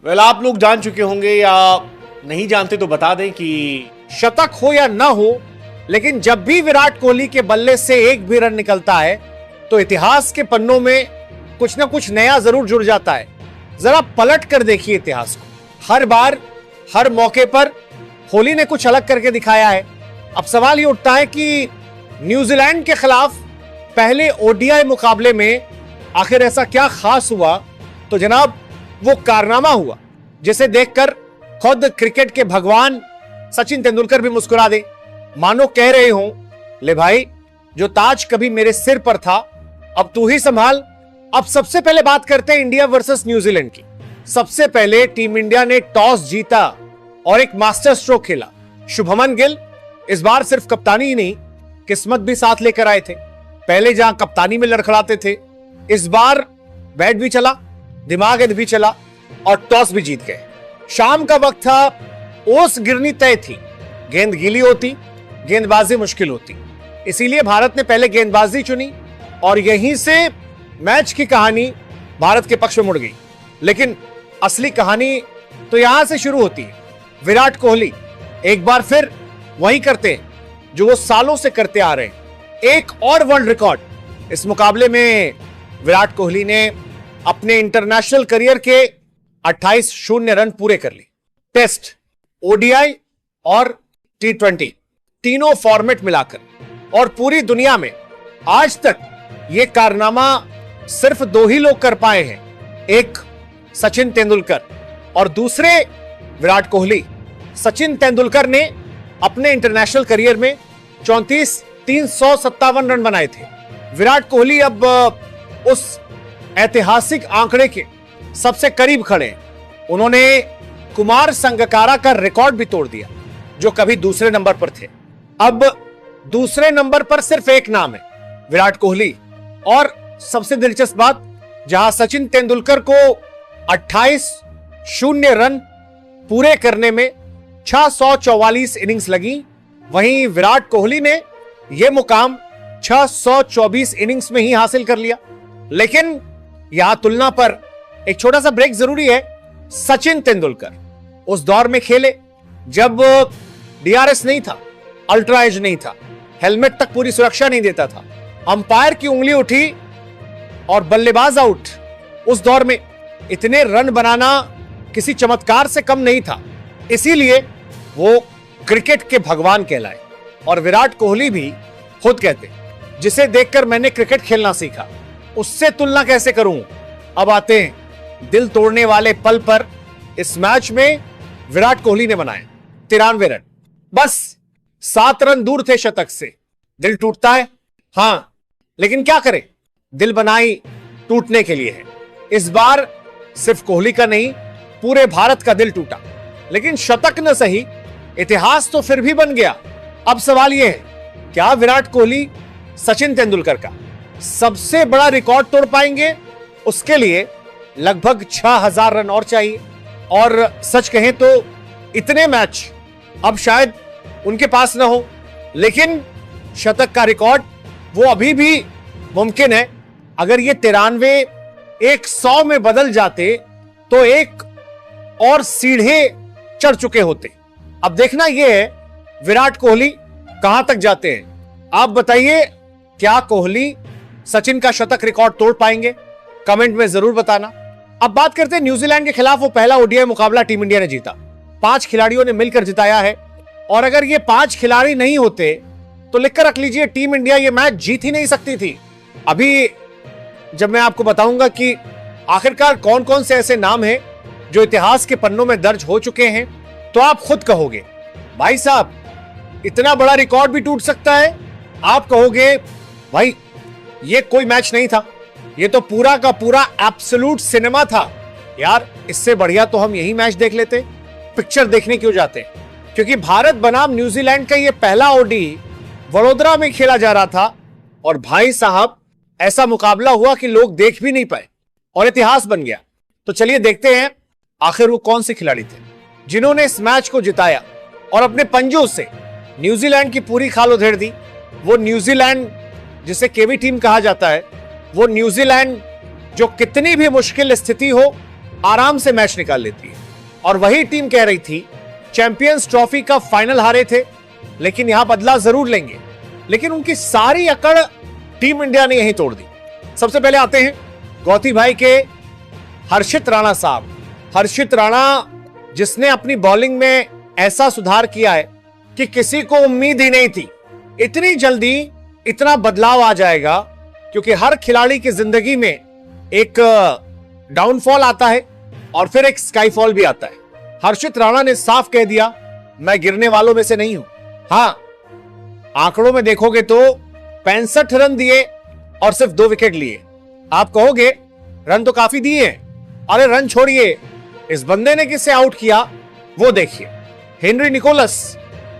आप लोग जान चुके होंगे या नहीं जानते तो बता दें कि शतक हो या ना हो, लेकिन जब भी विराट कोहली के बल्ले से एक भी रन निकलता है तो इतिहास के पन्नों में कुछ ना कुछ नया जरूर जुड़ जाता है। जरा पलट कर देखिए इतिहास को। हर बार हर मौके पर कोहली ने कुछ अलग करके दिखाया है। अब सवाल ये उठता है कि न्यूजीलैंड के खिलाफ पहले ओडीआई मुकाबले में आखिर ऐसा क्या खास हुआ। तो जनाब वो कारनामा हुआ जिसे देखकर खुद क्रिकेट के भगवान सचिन तेंदुलकर भी मुस्कुरा दे, मानो कह रहे हो ले भाई जो ताज कभी मेरे सिर पर था अब तू ही संभाल। अब सबसे पहले बात करते हैं इंडिया वर्सेस न्यूजीलैंड की। सबसे पहले टीम इंडिया ने टॉस जीता और एक मास्टर स्ट्रोक खेला। शुभमन गिल इस बार सिर्फ कप्तानी ही नहीं किस्मत भी साथ लेकर आए थे। पहले जहां कप्तानी में लड़खड़ाते थे, इस बार बैट भी चला, दिमाग भी चला और टॉस भी जीत गए। शाम का वक्त था, ओस गिरनी तय थी। गेंद गीली होती, गेंदबाजी मुश्किल होती, इसीलिए भारत ने पहले गेंदबाजी चुनी और यहीं से मैच की कहानी भारत के पक्ष में मुड़ गई। लेकिन असली कहानी तो यहां से शुरू होती है। विराट कोहली एक बार फिर वही करते हैं जो वो सालों से करते आ रहे हैं। एक और वर्ल्ड रिकॉर्ड। इस मुकाबले में विराट कोहली ने अपने इंटरनेशनल करियर के 28 शून्य रन पूरे कर लिए। टेस्ट, ओडीआई और T20 तीनों फॉर्मेट मिलाकर। और पूरी दुनिया में आज तक यह कारनामा सिर्फ दो ही लोग कर पाए हैं, एक सचिन तेंदुलकर और दूसरे विराट कोहली। सचिन तेंदुलकर ने अपने इंटरनेशनल करियर में 357 रन बनाए थे। विराट कोहली अब उस ऐतिहासिक आंकड़े के सबसे करीब खड़े हैं। उन्होंने कुमार संगकारा का रिकॉर्ड भी तोड़ दिया जो कभी दूसरे नंबर पर थे। अब दूसरे नंबर पर सिर्फ एक नाम है, विराट कोहली। और सबसे दिलचस्प बात, जहां सचिन तेंदुलकर को 28 शून्य रन पूरे करने में 644 इनिंग्स लगी, वहीं विराट कोहली ने यह मुकाम 624 इनिंग्स में ही हासिल कर लिया। लेकिन यहां तुलना पर एक छोटा सा ब्रेक जरूरी है। सचिन तेंदुलकर उस दौर में खेले जब डीआरएस नहीं था, अल्ट्रा एज नहीं था, हेलमेट तक पूरी सुरक्षा नहीं देता था, अंपायर की उंगली उठी और बल्लेबाज आउट। उस दौर में इतने रन बनाना किसी चमत्कार से कम नहीं था, इसीलिए वो क्रिकेट के भगवान कहलाए। और विराट कोहली भी खुद कहते, जिसे देखकर मैंने क्रिकेट खेलना सीखा, उससे तुलना कैसे करूं। अब आते हैं दिल तोड़ने वाले पल पर। इस मैच में विराट कोहली ने बनाए 93 रन, बस 7 रन दूर थे शतक से। दिल टूटता है, हां, लेकिन क्या करें, दिल बनाई टूटने के लिए है। इस बार सिर्फ कोहली का नहीं, पूरे भारत का दिल टूटा। लेकिन शतक न सही, इतिहास तो फिर भी बन गया। अब सवाल यह है, क्या विराट कोहली सचिन तेंदुलकर का सबसे बड़ा रिकॉर्ड तोड़ पाएंगे? उसके लिए लगभग 6000 रन और चाहिए। और सच कहें तो इतने मैच अब शायद उनके पास ना हो, लेकिन शतक का रिकॉर्ड वो अभी भी मुमकिन है। अगर ये 93 100 में बदल जाते तो एक और सीढ़े चढ़ चुके होते। अब देखना यह है विराट कोहली कहां तक जाते हैं। आप बताइए, क्या कोहली सचिन का शतक रिकॉर्ड तोड़ पाएंगे? कमेंट में जरूर बताना। अब बात करते हैं न्यूजीलैंड के खिलाफ वो पहला ओडीआई मुकाबला टीम इंडिया ने जीता। 5 खिलाड़ियों ने मिलकर जिताया है और अगर ये 5 खिलाड़ी नहीं होते तो लिखकर रख लीजिए, टीम इंडिया ये मैच जीत ही नहीं सकती थी। अभी जब मैं आपको बताऊंगा कि आखिरकार कौन कौन से ऐसे नाम हैं जो इतिहास के पन्नों में दर्ज हो चुके हैं, तो आप खुद कहोगे भाई साहब इतना बड़ा रिकॉर्ड भी टूट सकता है। आप कहोगे भाई ये कोई मैच नहीं था, ये तो पूरा का पूरा एब्सोल्यूट सिनेमा था यार। इससे बढ़िया तो हम यही मैच देख लेते, पिक्चर देखने क्यों जाते। क्योंकि भारत बनाम न्यूजीलैंड का ये पहला ओडी वडोदरा में खेला जा रहा था और भाई साहब ऐसा मुकाबला हुआ कि लोग देख भी नहीं पाए और इतिहास बन गया। तो चलिए देखते हैं आखिर वो कौन से खिलाड़ी थे जिन्होंने इस मैच को जिताया और अपने पंजों से न्यूजीलैंड की पूरी खाल उधेड़ दी। वो न्यूजीलैंड जिसे केवी टीम कहा जाता है, वो न्यूजीलैंड जो कितनी भी मुश्किल स्थिति हो आराम से मैच निकाल लेती है। और वही टीम कह रही थी चैंपियंस ट्रॉफी का फाइनल हारे थे, लेकिन यहां बदला जरूर लेंगे। लेकिन उनकी सारी अकड़ टीम इंडिया ने यहीं तोड़ दी। सबसे पहले आते हैं गौती भाई के हर्षित राणा साहब। हर्षित राणा जिसने अपनी बॉलिंग में ऐसा सुधार किया है कि किसी को उम्मीद ही नहीं थी इतनी जल्दी इतना बदलाव आ जाएगा, क्योंकि हर खिलाड़ी की जिंदगी में एक डाउनफॉल आता है और फिर एक स्काईफॉल भी आता है। हर्षित राणा ने साफ कह दिया मैं गिरने वालों में से नहीं हूं। हां, आंकड़ों में देखोगे तो 65 रन दिए और सिर्फ 2 विकेट लिए। आप कहोगे रन तो काफी दिए हैं। अरे रन छोड़िए, इस बंदे ने किससे आउट किया वो देखिए। हेनरी निकोलस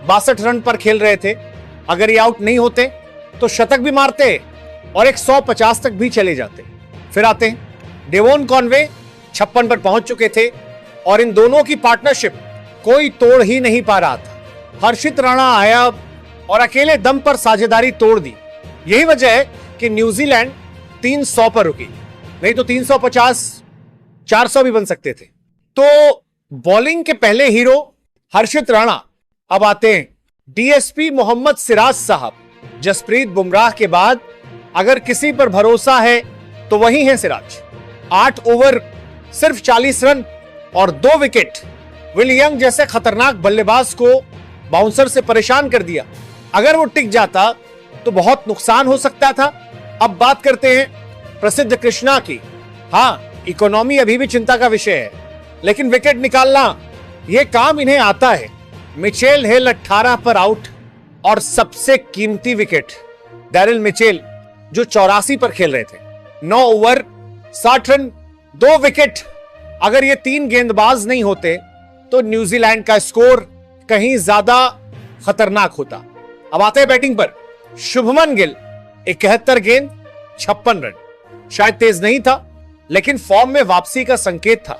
62 रन पर खेल रहे थे। अगर ये आउट नहीं होते तो शतक भी मारते और 150 तक भी चले जाते। फिर आते हैं डेवोन कॉनवे 56 पर पहुंच चुके थे और इन दोनों की पार्टनरशिप कोई तोड़ ही नहीं पा रहा था। हर्षित राणा आया और अकेले दम पर साझेदारी तोड़ दी। यही वजह है कि न्यूजीलैंड 300 पर रुकी, नहीं तो 350 400 भी बन सकते थे। तो बॉलिंग के पहले हीरो हर्षित राणा। अब आते हैं डीएसपी मोहम्मद सिराज साहब। जसप्रीत बुमराह के बाद अगर किसी पर भरोसा है तो वही है सिराज। 8 ओवर सिर्फ 40 रन और 2 विकेट। विल यंग जैसे खतरनाक बल्लेबाज को बाउंसर से परेशान कर दिया। अगर वो टिक जाता तो बहुत नुकसान हो सकता था। अब बात करते हैं प्रसिद्ध कृष्णा की। हां, इकोनॉमी अभी भी चिंता का विषय है, लेकिन विकेट निकालना यह काम इन्हें आता है। मिचेल हिल 18 पर आउट और सबसे कीमती विकेट डैरिल मिचेल जो 84 पर खेल रहे थे। 9 ओवर 60 रन 2 विकेट। अगर ये 3 गेंदबाज नहीं होते तो न्यूजीलैंड का स्कोर कहीं ज्यादा खतरनाक होता। अब आते हैं बैटिंग पर। शुभमन गिल 71 गेंद 56 रन। शायद तेज नहीं था, लेकिन फॉर्म में वापसी का संकेत था।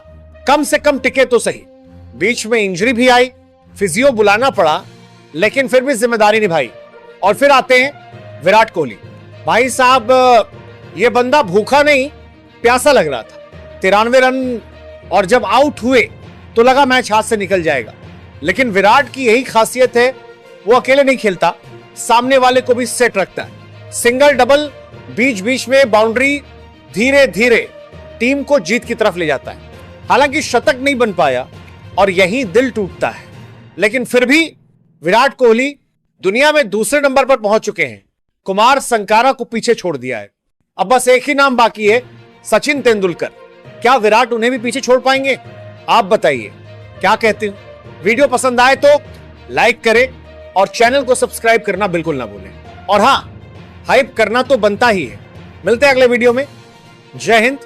कम से कम टिके तो सही। बीच में इंजरी भी आई, फिजियो बुलाना पड़ा, लेकिन फिर भी जिम्मेदारी निभाई। और फिर आते हैं विराट कोहली। भाई साहब, यह बंदा भूखा नहीं प्यासा लग रहा था। 93 रन और जब आउट हुए तो लगा मैच हाथ से निकल जाएगा। लेकिन विराट की यही खासियत है, वो अकेले नहीं खेलता, सामने वाले को भी सेट रखता है। सिंगल डबल, बीच बीच में बाउंड्री, धीरे धीरे टीम को जीत की तरफ ले जाता है। हालांकि शतक नहीं बन पाया और यही दिल टूटता है, लेकिन फिर भी विराट कोहली दुनिया में दूसरे नंबर पर पहुंच चुके हैं। कुमार संगाकारा को पीछे छोड़ दिया है। अब बस एक ही नाम बाकी है, सचिन तेंदुलकर। क्या विराट उन्हें भी पीछे छोड़ पाएंगे? आप बताइए, क्या कहते हो? वीडियो पसंद आए तो लाइक करें और चैनल को सब्सक्राइब करना बिल्कुल ना भूलें। और हां, हाइप करना तो बनता ही है। मिलते हैं अगले वीडियो में। जय हिंद,